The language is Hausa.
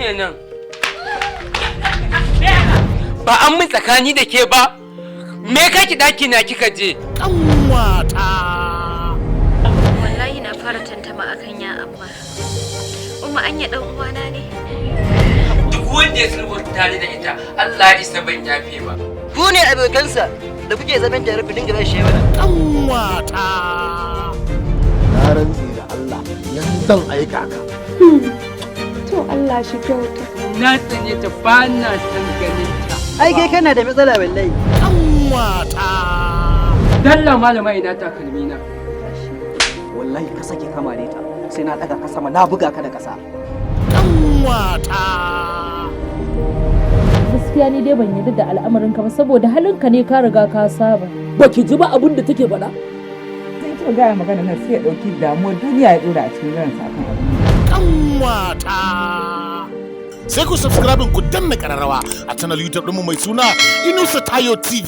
kenan. Ba an mun tsakani da ke ba. Me kake daki na kika je? Kanwata. Wallahi na fara tantama akan ya amma. Umma anya dan uwana ne. Duk wanda ya sulhunta tare da ita, Allah ya isa ban yafe ba. Ku ne abokansa da kuke zaman tare ku dinga bashi shawara. Kanwata. Na rantsi da Allah yanzu zan aika ka. To Allah shi kyauta. Na tsane ta ba na san ganin ta. Ai kai kana da matsala wallahi. Kanwata. Dalla malama ina takalmi na. Wallahi ka sake kama ta sai na daga ka sama na buga ka da kasa. Kanwata. Gaskiya ni dai ban yarda da al'amarin ka ba saboda halinka ne ka riga ka saba. Baki ji ba abin da take faɗa? Sai ki ga magana nan sai ya dauki damuwar duniya ya dora a cikin ransa akan abin. Kanwata. Sai ku subscribe ku danna kararrawa a channel YouTube ɗinmu mai suna Inusa TV.